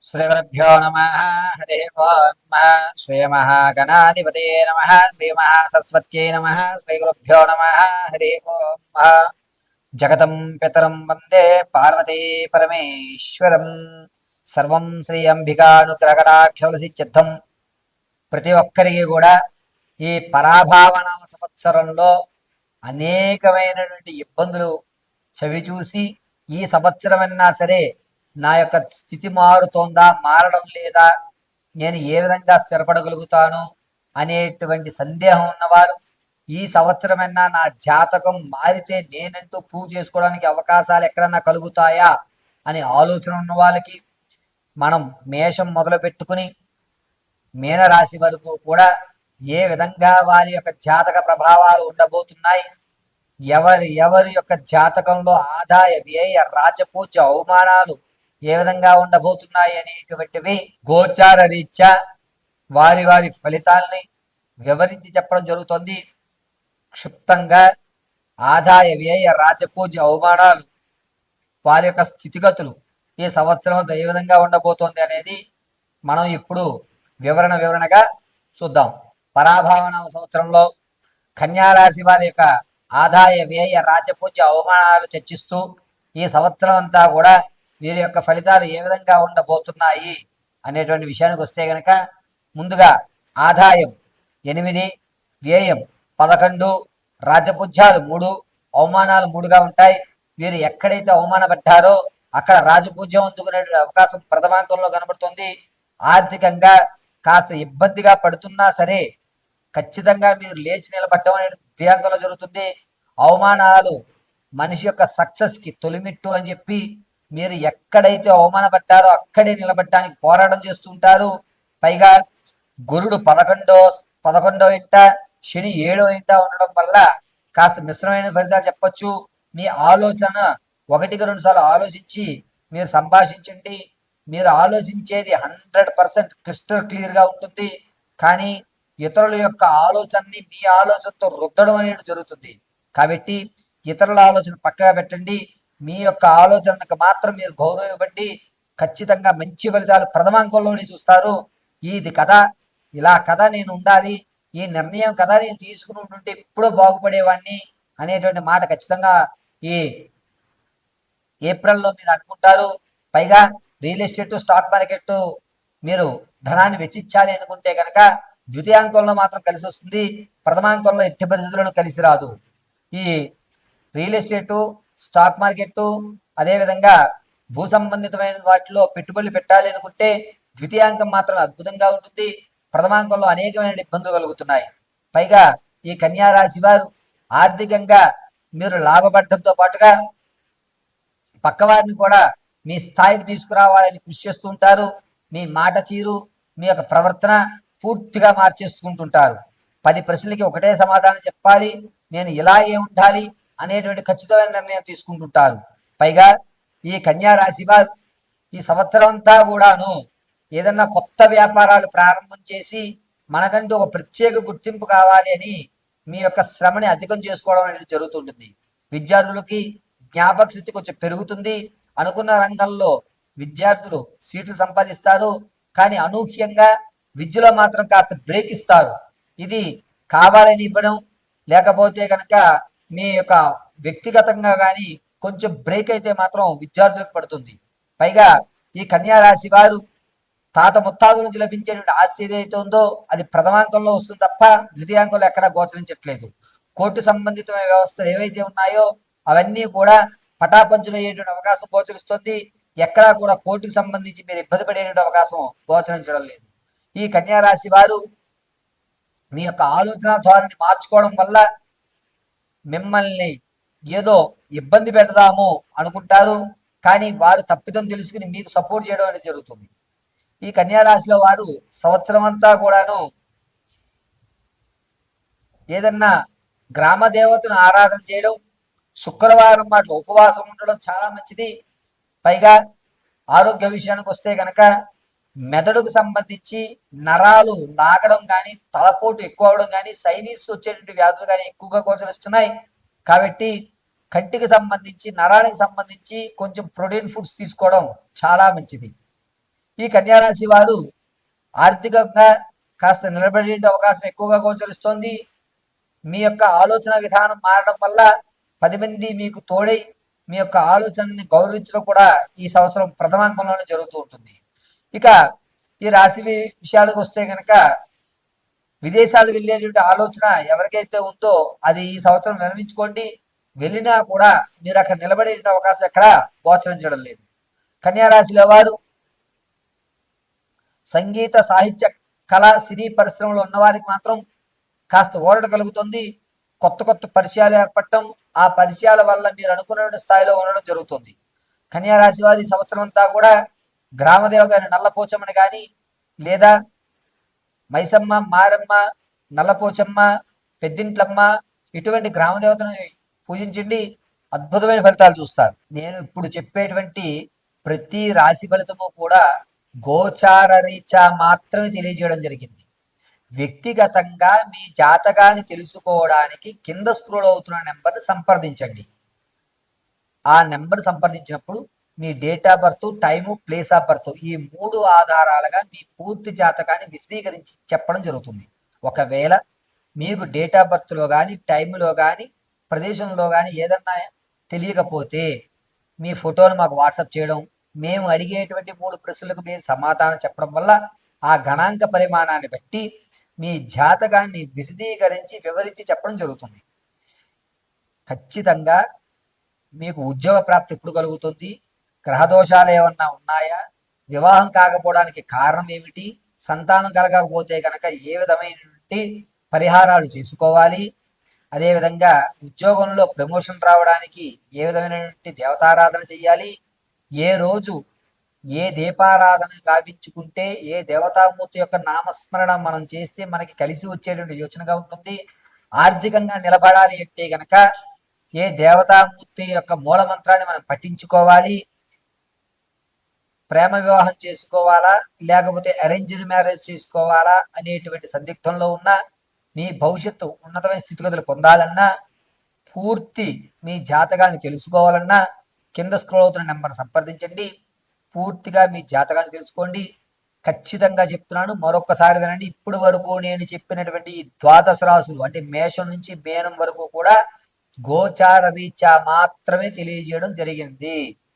శ్రీగురుభ్యో నమః. హరి ఓం. శ్రీమహాగణాధిపతయే నమః. శ్రీమహాసరస్వత్యై నమః. శ్రీగురుభ్యో నమః. హరి ఓం. జగతం పితరం వందే పార్వతీ పరమేశ్వరం. సర్వం శ్రీ అంబికానుగ్రహకటాక్షలసిద్ధం. ప్రతి ఒక్కరికి కూడా ఈ పరాభావనామ సంవత్సరంలో అనేకమైనటువంటి ఇబ్బందులు చవిచూసి ఈ సంవత్సరమన్నా సరే నా యొక్క స్థితి మారుతోందా, మారడం లేదా, నేను ఏ విధంగా స్థిరపడగలుగుతాను అనేటువంటి సందేహం ఉన్నవారు, ఈ సంవత్సరమైనా నా జాతకం మారితే నేనంటూ ప్రూవ్ చేసుకోవడానికి అవకాశాలు ఎక్కడన్నా కలుగుతాయా అనే ఆలోచన ఉన్న వాళ్ళకి మనం మేషం మొదలు పెట్టుకుని మీనరాశి వరకు కూడా ఏ విధంగా వారి యొక్క జాతక ప్రభావాలు ఉండబోతున్నాయి, ఎవరి యొక్క జాతకంలో ఆదాయ వ్యయ రాజపూజ అవమానాలు ఏ విధంగా ఉండబోతున్నాయి అనేటువంటివి గోచార రీత్యా వారి వారి ఫలితాలని వివరించి చెప్పడం జరుగుతుంది. క్షుప్తంగా ఆదాయ వ్యయ రాజపూజ అవమానాలు వారి యొక్క స్థితిగతులు ఈ సంవత్సరం ఏ విధంగా ఉండబోతోంది అనేది మనం ఇప్పుడు వివరణగా చూద్దాం. పరాభావన సంవత్సరంలో కన్యారాశి వారి యొక్క ఆదాయ వ్యయ రాజపూజ అవమానాలు చర్చిస్తూ ఈ సంవత్సరం అంతా కూడా వీరి యొక్క ఫలితాలు ఏ విధంగా ఉండబోతున్నాయి అనేటువంటి విషయానికి వస్తే గనక ముందుగా ఆదాయం 8, వ్యయం 11, రాజపూజ్యాలు 3, అవమానాలు 3గా ఉంటాయి. వీరు ఎక్కడైతే అవమానపడ్డారో అక్కడ రాజపూజ్యం అందుకునే అవకాశం ప్రథమాంకంలో కనబడుతుంది. ఆర్థికంగా కాస్త ఇబ్బందిగా పడుతున్నా సరే ఖచ్చితంగా మీరు లేచి నిలబడటం అనేది ద్వియాంకంలో జరుగుతుంది. అవమానాలు మనిషి యొక్క సక్సెస్ కి తొలిమిట్టు అని చెప్పి మీరు ఎక్కడైతే అవమానపడ్డారో అక్కడే నిలబడటానికి పోరాటం చేస్తుంటారు. పైగా గురుడు 11వ ఇంట, శని 7వ ఇంట ఉండడం వల్ల కాస్త మిశ్రమైన ఫలితాలు చెప్పొచ్చు. మీ ఆలోచన 1-2 సార్లు ఆలోచించి మీరు సంభాషించండి. మీరు ఆలోచించేది 100% క్రిస్టల్ క్లియర్ గా ఉంటుంది. కానీ ఇతరుల యొక్క ఆలోచనని మీ ఆలోచనతో రుద్దడం అనేది జరుగుతుంది. కాబట్టి ఇతరుల ఆలోచన పక్కగా పెట్టండి. మీ యొక్క ఆలోచనకు మాత్రం మీరు గౌరవం ఇవ్వండి. ఖచ్చితంగా మంచి ఫలితాలు ప్రథమాంకంలోనే చూస్తారు. ఇది కదా, ఇలా కదా నేను ఉండాలి, ఈ నిర్ణయం కదా నేను తీసుకుని ఉంటుంటే ఎప్పుడో బాగుపడేవాడిని అనేటువంటి మాట ఖచ్చితంగా ఈ ఏప్రిల్లో మీరు అనుకుంటారు. పైగా రియల్ ఎస్టేట్, స్టాక్ మార్కెట్ మీరు ధనాన్ని వెచ్చించాలి అనుకుంటే కనుక ద్వితీయాంకంలో మాత్రం కలిసి వస్తుంది. ప్రథమాంకంలో ఎట్టి పరిస్థితులను కలిసి రాదు. ఈ రియల్ ఎస్టేటు, స్టాక్ మార్కెట్, అదేవిధంగా భూ సంబంధితమైన వాటిలో పెట్టుబడులు పెట్టాలి అనుకుంటే ద్వితీయాంకం మాత్రం అద్భుతంగా ఉంటుంది. ప్రథమాంకంలో అనేకమైన ఇబ్బందులు కలుగుతున్నాయి. పైగా ఈ కన్యా రాశి వారు ఆర్థికంగా మీరు లాభపడటంతో పాటుగా పక్కవారిని కూడా మీ స్థాయికి తీసుకురావాలని కృషి చేస్తూ ఉంటారు. మీ మాట తీరు, మీ యొక్క ప్రవర్తన పూర్తిగా మార్చేసుకుంటుంటారు. 10 ప్రశ్నలకి ఒకటే సమాధానం చెప్పాలి, నేను ఇలాగే ఉండాలి అనేటువంటి ఖచ్చితమైన నిర్ణయం తీసుకుంటుంటారు. పైగా ఈ కన్యా రాశి వారు ఈ సంవత్సరం అంతా కూడాను ఏదన్నా కొత్త వ్యాపారాలు ప్రారంభం చేసి మనకంటూ ఒక ప్రత్యేక గుర్తింపు కావాలి అని మీ యొక్క శ్రమని అధికం చేసుకోవడం అనేది జరుగుతుంటుంది. విద్యార్థులకి జ్ఞాపక శక్తి కొంచెం పెరుగుతుంది. అనుకున్న రంగంలో విద్యార్థులు సీట్లు సంపాదిస్తారు. కానీ అనూహ్యంగా విద్యలో మాత్రం కాస్త బ్రేక్ ఇస్తారు. ఇది కావాలని ఇవ్వడం, లేకపోతే కనుక మీ యొక్క వ్యక్తిగతంగా కానీ కొంచెం బ్రేక్ అయితే మాత్రం విద్యార్థులకు పడుతుంది. పైగా ఈ కన్యా రాశి వారు తాత ముత్తాదుల నుంచి లభించేటువంటి ఆస్తి ఏదైతే ఉందో అది ప్రథమాంకంలో వస్తుంది తప్ప ద్వితీయాంకంలో ఎక్కడా గోచరించట్లేదు. కోర్టు సంబంధితమైన వ్యవస్థలు ఏవైతే ఉన్నాయో అవన్నీ కూడా పటాపంచులు అయ్యేటువంటి అవకాశం గోచరిస్తుంది. ఎక్కడా కూడా కోర్టుకు సంబంధించి మీరు ఇబ్బంది పడేటువంటి అవకాశం గోచరించడం లేదు. ఈ కన్యా రాశి వారు మీ యొక్క ఆలోచన ధోరణి మార్చుకోవడం వల్ల మిమ్మల్ని ఏదో ఇబ్బంది పెడదాము అనుకుంటారు. కానీ వారు తప్పిదం తెలుసుకుని మీకు సపోర్ట్ చేయడం అనేది జరుగుతుంది. ఈ కన్యా రాశిలో వారు సంవత్సరం అంతా కూడాను ఏదన్నా గ్రామ దేవతను ఆరాధన చేయడం, శుక్రవారం మాట ఉపవాసం ఉండడం చాలా మంచిది. పైగా ఆరోగ్య విషయానికి వస్తే కనుక మెదడుకు సంబంధించి నరాలు లాగడం కానీ, తలపోటు ఎక్కువ అవడం కానీ, సైనీస్ వచ్చేటువంటి వ్యాధులు కానీ ఎక్కువగా గోచరిస్తున్నాయి. కాబట్టి కంటికి సంబంధించి, నరానికి సంబంధించి కొంచెం ప్రోటీన్ ఫుడ్స్ తీసుకోవడం చాలా మంచిది. ఈ కన్యారాశి వారు ఆర్థికంగా కాస్త నిలబడే అవకాశం ఎక్కువగా గోచరిస్తోంది. మీ యొక్క ఆలోచన విధానం మారడం వల్ల 10 మంది మీకు తోడై మీ యొక్క ఆలోచనని గౌరవించడం కూడా ఈ సంవత్సరం ప్రథమాంకంలోనే జరుగుతూ ఉంటుంది. ఇక ఈ రాశి విషయాలకు వస్తే కనుక విదేశాలు వెళ్ళేటువంటి ఆలోచన ఎవరికైతే ఉందో అది ఈ సంవత్సరం విరమించుకోండి. వెళ్ళినా కూడా మీరు అక్కడ నిలబడే అవకాశం ఎక్కడ గోచరించడం లేదు. కన్యా రాశిలో వారు సంగీత సాహిత్య కళ సినీ పరిశ్రమలో ఉన్నవారికి మాత్రం కాస్త ఊరట కలుగుతుంది. కొత్త కొత్త పరిచయాలు ఏర్పడటం, ఆ పరిచయాల వల్ల మీరు అనుకున్న స్థాయిలో ఉండడం జరుగుతుంది. కన్యా రాశి వారి సంవత్సరం అంతా కూడా గ్రామదేవత అయిన నల్లపోచమ్మని కానీ లేదా మైసమ్మ, మారమ్మ, నల్లపోచమ్మ, పెద్దింట్లమ్మ ఇటువంటి గ్రామదేవతను పూజించండి. అద్భుతమైన ఫలితాలు చూస్తారు. నేను ఇప్పుడు చెప్పేటువంటి ప్రతి రాశి ఫలితము కూడా గోచార రీత్యా మాత్రమే తెలియజేయడం జరిగింది. వ్యక్తిగతంగా మీ జాతకాన్ని తెలుసుకోవడానికి కింద స్క్రోల్ అవుతున్న నెంబర్ సంప్రదించండి. ఆ నెంబర్ సంప్రదించినప్పుడు మీ date of birth, time, place of birth ఈ 3 ఆధారాలుగా మీ పూర్తి జాతకాన్ని విశదీకరించి చెప్పడం జరుగుతుంది. ఒకవేళ మీకు డేట్ ఆఫ్ బర్త్లో కానీ టైంలో కానీ ప్రదేశంలో కానీ ఏదన్నా తెలియకపోతే మీ ఫోటోను మాకు వాట్సాప్ చేయడం, మేము అడిగేటువంటి 3 ప్రశ్నలకు మీరు సమాధానం చెప్పడం వల్ల ఆ గణాంక పరిమాణాన్ని బట్టి మీ జాతకాన్ని విశదీకరించి వివరించి చెప్పడం జరుగుతుంది. ఖచ్చితంగా మీకు ఉద్యోగ ప్రాప్తి ఎప్పుడు కలుగుతుంది, గ్రహదోషాలు ఏమన్నా ఉన్నాయా, వివాహం కాకపోవడానికి కారణం ఏమిటి, సంతానం కలగకపోతే కనుక ఏ విధమైనటువంటి పరిహారాలు చేసుకోవాలి, అదేవిధంగా ఉద్యోగంలో ప్రమోషన్ రావడానికి ఏ విధమైనటువంటి దేవతారాధన చేయాలి, ఏ రోజు ఏ దీపారాధన గావించుకుంటే ఏ దేవతామూర్తి యొక్క నామస్మరణ మనం చేస్తే మనకి కలిసి వచ్చేటువంటి యోచనగా ఉంటుంది. ఆర్థికంగా నిలబడాలి అంటే గనక ఏ దేవతామూర్తి యొక్క మూల మంత్రాన్ని మనం పఠించుకోవాలి, ప్రేమ వివాహం చేసుకోవాలా లేకపోతే అరేంజ్డ్ మ్యారేజ్ చేసుకోవాలా అనేటువంటి సందిగ్ధంలో ఉన్న మీ భవిష్యత్తు ఉన్నతమైన స్థితిగతులు పొందాలన్నా, పూర్తి మీ జాతకాన్ని తెలుసుకోవాలన్నా కింద స్క్రోల్ అవుతున్న నెంబర్ సంప్రదించండి. పూర్తిగా మీ జాతకాన్ని తెలుసుకోండి. ఖచ్చితంగా చెప్తున్నాను, మరొకసారి వినండి. ఇప్పుడు వరకు నేను చెప్పినటువంటి ఈ ద్వాదశ రాశులు అంటే మేషం నుంచి మీనం వరకు కూడా గోచార రీత్యా మాత్రమే తెలియజేయడం జరిగింది.